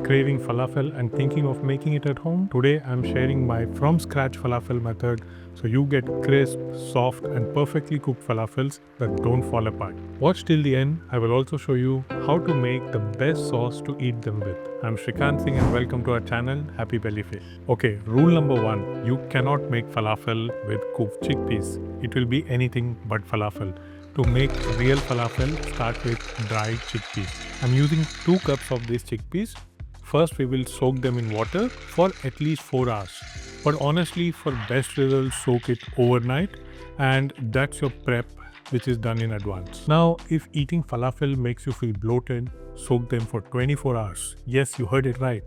Craving falafel and thinking of making it at home? Today I'm sharing my from scratch falafel method so you get crisp, soft and perfectly cooked falafels that don't fall apart. Watch till the end. I will also show you how to make the best sauce to eat them with. I'm Shrikant Singh and welcome to our channel Happy Belly Fish. Okay, rule number 1, you cannot make falafel with cooked chickpeas. It will be anything but falafel. To make real falafel, start with dried chickpeas. I'm using 2 cups of these chickpeas. First, we will soak them in water for at least 4 hours. But honestly, for best results, soak it overnight, and that's your prep, which is done in advance. Now, if eating falafel makes you feel bloated, soak them for 24 hours. Yes, you heard it right.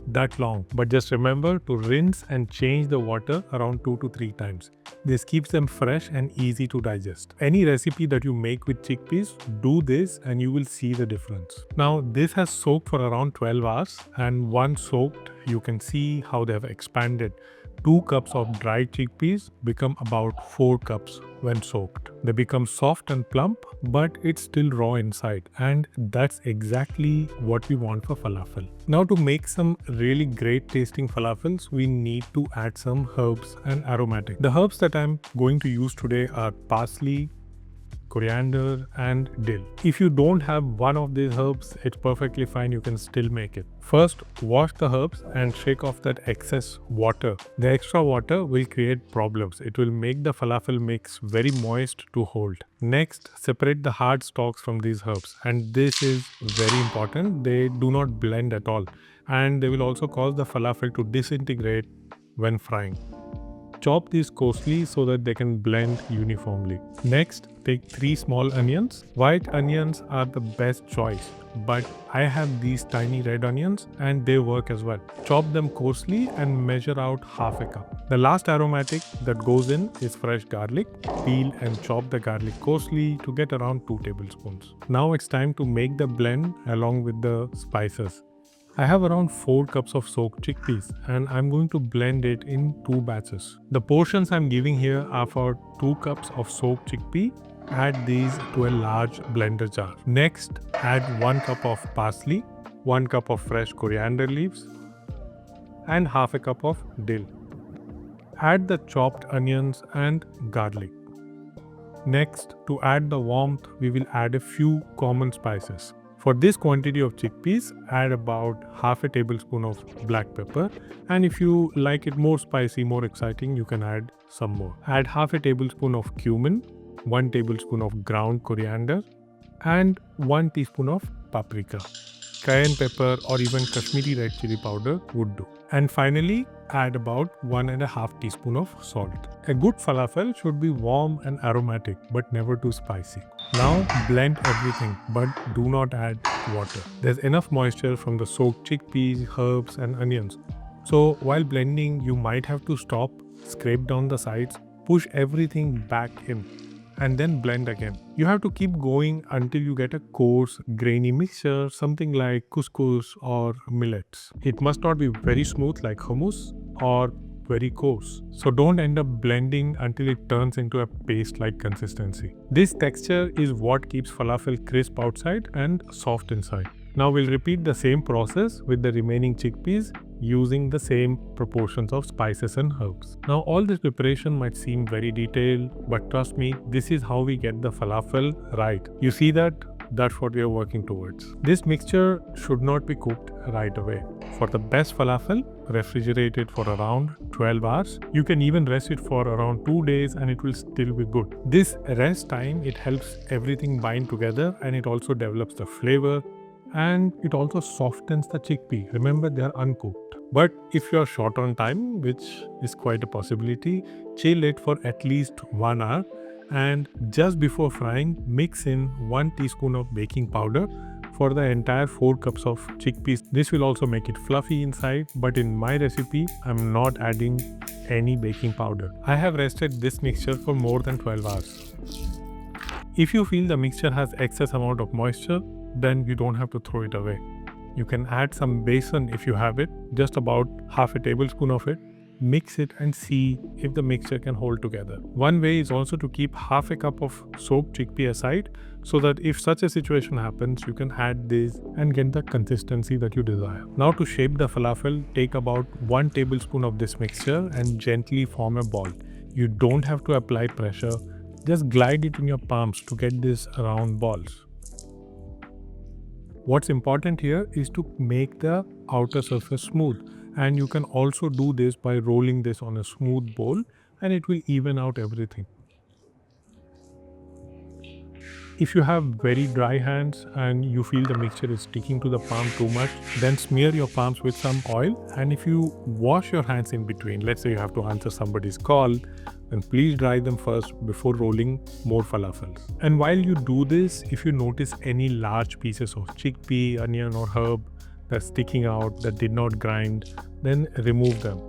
That long. But just remember to rinse and change the water around 2 to 3 times. This keeps them fresh and easy to digest. Any recipe that you make with chickpeas, do this and you will see the difference. Now this has soaked for around 12 hours, and once soaked, you can see how they have expanded. 2 cups of dried chickpeas become about 4 cups when soaked. They become soft and plump, but it's still raw inside, and that's exactly what we want for falafel. Now to make some really great tasting falafels, we need to add some herbs and aromatic. The herbs that I'm going to use today are parsley, coriander and dill. If you don't have one of these herbs, it's perfectly fine, you can still make it. First, wash the herbs and shake off that excess water. The extra water will create problems. It will make the falafel mix very moist to hold. Next, separate the hard stalks from these herbs, and this is very important. They do not blend at all, and they will also cause the falafel to disintegrate when frying. Chop these coarsely so that they can blend uniformly. Next, take 3 small onions. White onions are the best choice, but I have these tiny red onions and they work as well. Chop them coarsely and measure out half a cup. The last aromatic that goes in is fresh garlic. Peel and chop the garlic coarsely to get around 2 tablespoons. Now it's time to make the blend along with the spices. I have around 4 cups of soaked chickpeas and I'm going to blend it in 2 batches. The portions I'm giving here are for 2 cups of soaked chickpea. Add these to a large blender jar. Next, add 1 cup of parsley, 1 cup of fresh coriander leaves and half a cup of dill. Add the chopped onions and garlic. Next, to add the warmth, we will add a few common spices. For this quantity of chickpeas, add about half a tablespoon of black pepper, and if you like it more spicy, more exciting, you can add some more. Add half a tablespoon of cumin, 1 tablespoon of ground coriander, and 1 teaspoon of paprika. Cayenne pepper or even Kashmiri red chili powder would do. And finally, add about 1.5 teaspoon of salt. A good falafel should be warm and aromatic, but never too spicy. Now blend everything, but do not add water. There's enough moisture from the soaked chickpeas, herbs and onions. So while blending, you might have to stop, scrape down the sides, push everything back in, and then blend again. You have to keep going until you get a coarse, grainy mixture, something like couscous or millets. It must not be very smooth like hummus or very coarse. So don't end up blending until it turns into a paste-like consistency. This texture is what keeps falafel crisp outside and soft inside. Now we'll repeat the same process with the remaining chickpeas using the same proportions of spices and herbs. Now all this preparation might seem very detailed, but trust me, this is how we get the falafel right. You see that? That's what we are working towards. This mixture should not be cooked right away. For the best falafel, refrigerate it for around 12 hours. You can even rest it for around 2 days and it will still be good. This rest time, it helps everything bind together and it also develops the flavor and it also softens the chickpea. Remember, they are uncooked. But if you are short on time, which is quite a possibility, chill it for at least 1 hour. And just before frying, mix in 1 teaspoon of baking powder for the entire 4 cups of chickpeas. This will also make it fluffy inside, but in my recipe, I'm not adding any baking powder. I have rested this mixture for more than 12 hours. If you feel the mixture has excess amount of moisture, then you don't have to throw it away. You can add some besan if you have it, just about half a tablespoon of it. mix it and see if the mixture can hold together. One way is also to keep half a cup of soaked chickpea aside so that if such a situation happens, you can add this and get the consistency that you desire. Now to shape the falafel, take about 1 tablespoon of this mixture and gently form a ball. You don't have to apply pressure, just glide it in your palms to get these round balls. What's important here is to make the outer surface smooth, and you can also do this by rolling this on a smooth bowl and it will even out everything. If you have very dry hands and you feel the mixture is sticking to the palm too much, then smear your palms with some oil, and if you wash your hands in between, let's say you have to answer somebody's call, then please dry them first before rolling more falafels. And while you do this, if you notice any large pieces of chickpea, onion or herb that's sticking out that did not grind, then remove them.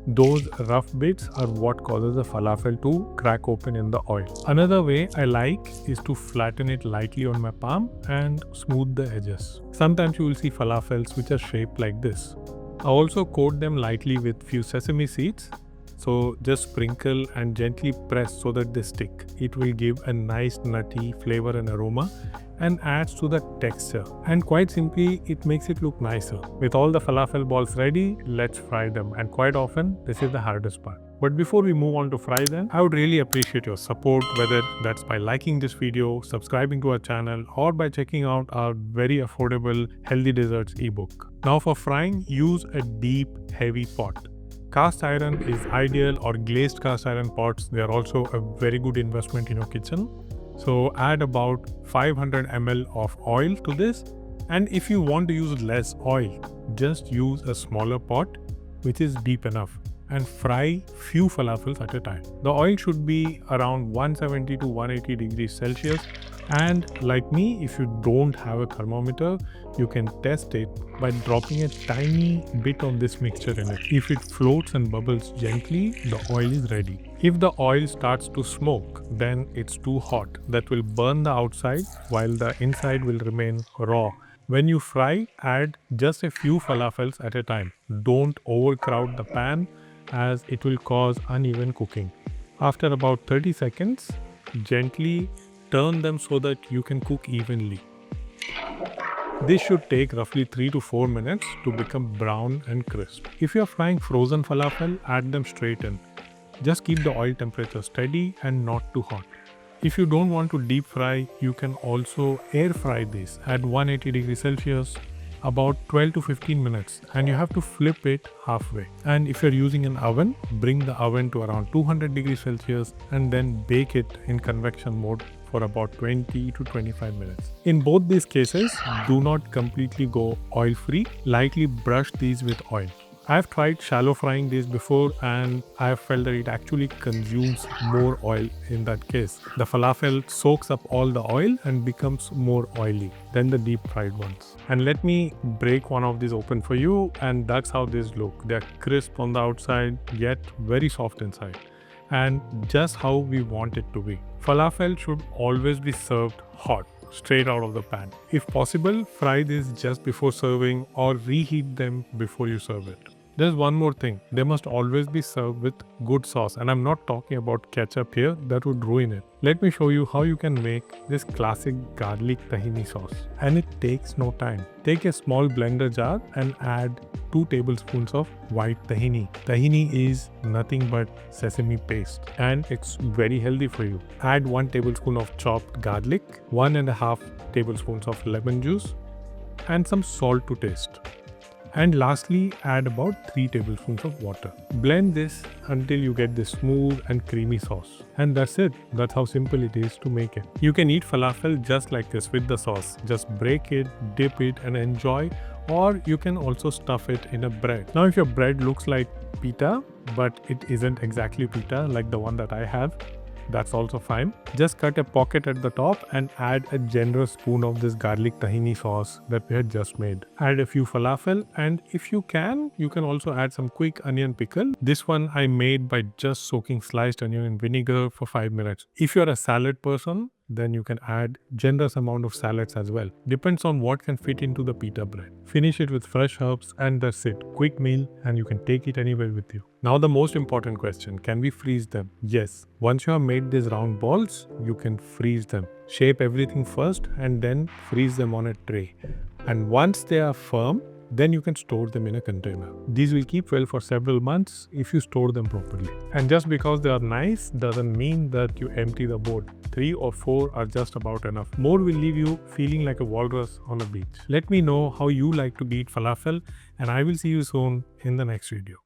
Those rough bits are what causes the falafel to crack open in the oil. Another way I like is to flatten it lightly on my palm and smooth the edges. Sometimes you will see falafels which are shaped like this. I also coat them lightly with few sesame seeds. So just sprinkle and gently press so that they stick. It will give a nice nutty flavor and aroma and adds to the texture. And quite simply, it makes it look nicer. With all the falafel balls ready, let's fry them. And quite often, this is the hardest part. But before we move on to fry them, I would really appreciate your support, whether that's by liking this video, subscribing to our channel, or by checking out our very affordable Healthy Desserts ebook. Now for frying, use a deep, heavy pot. Cast iron is ideal, or glazed cast iron pots. They are also a very good investment in your kitchen. So add about 500 ml of oil to this, and if you want to use less oil, just use a smaller pot which is deep enough and fry few falafels at a time. The oil should be around 170 to 180 degrees Celsius, and like me, if you don't have a thermometer, you can test it by dropping a tiny bit of this mixture in it. If it floats and bubbles gently, the oil is ready. If the oil starts to smoke, then it's too hot. That will burn the outside while the inside will remain raw. When you fry, add just a few falafels at a time. Don't overcrowd the pan as it will cause uneven cooking. After about 30 seconds, gently turn them so that you can cook evenly. This should take roughly 3 to 4 minutes to become brown and crisp. If you are frying frozen falafel, add them straight in. Just keep the oil temperature steady and not too hot. If you don't want to deep fry, you can also air fry this at 180 degrees Celsius about 12 to 15 minutes, and you have to flip it halfway. And if you're using an oven, bring the oven to around 200 degrees Celsius and then bake it in convection mode for about 20 to 25 minutes. In both these cases, do not completely go oil free. Lightly brush these with oil. I've tried shallow frying these before and I've felt that it actually consumes more oil in that case. The falafel soaks up all the oil and becomes more oily than the deep fried ones. And let me break one of these open for you, and that's how these look. They're crisp on the outside yet very soft inside, and just how we want it to be. Falafel should always be served hot, straight out of the pan. If possible, fry this just before serving or reheat them before you serve it. There's one more thing, they must always be served with good sauce, and I'm not talking about ketchup here, that would ruin it. Let me show you how you can make this classic garlic tahini sauce, and it takes no time. Take a small blender jar and add 2 tablespoons of white tahini. Tahini is nothing but sesame paste, and it's very healthy for you. Add 1 tablespoon of chopped garlic, 1.5 tablespoons of lemon juice, and some salt to taste. And lastly, add about 3 tablespoons of water. Blend this until you get this smooth and creamy sauce. And that's it. That's how simple it is to make it. You can eat falafel just like this with the sauce. Just break it, dip it and enjoy. Or you can also stuff it in a bread. Now if your bread looks like pita, but it isn't exactly pita like the one that I have, that's also fine. Just cut a pocket at the top and add a generous spoon of this garlic tahini sauce that we had just made. Add a few falafel, and if you can also add some quick onion pickle. This one I made by just soaking sliced onion in vinegar for 5 minutes. If you're a salad person, then you can add generous amount of salads as well. Depends on what can fit into the pita bread. Finish it with fresh herbs and that's it. Quick meal and you can take it anywhere with you. Now the most important question, can we freeze them? Yes. Once you have made these round balls, you can freeze them. Shape everything first and then freeze them on a tray. And once they are firm, then you can store them in a container. These will keep well for several months if you store them properly. And just because they are nice doesn't mean that you empty the boat. 3 or 4 are just about enough. More will leave you feeling like a walrus on a beach. Let me know how you like to eat falafel and I will see you soon in the next video.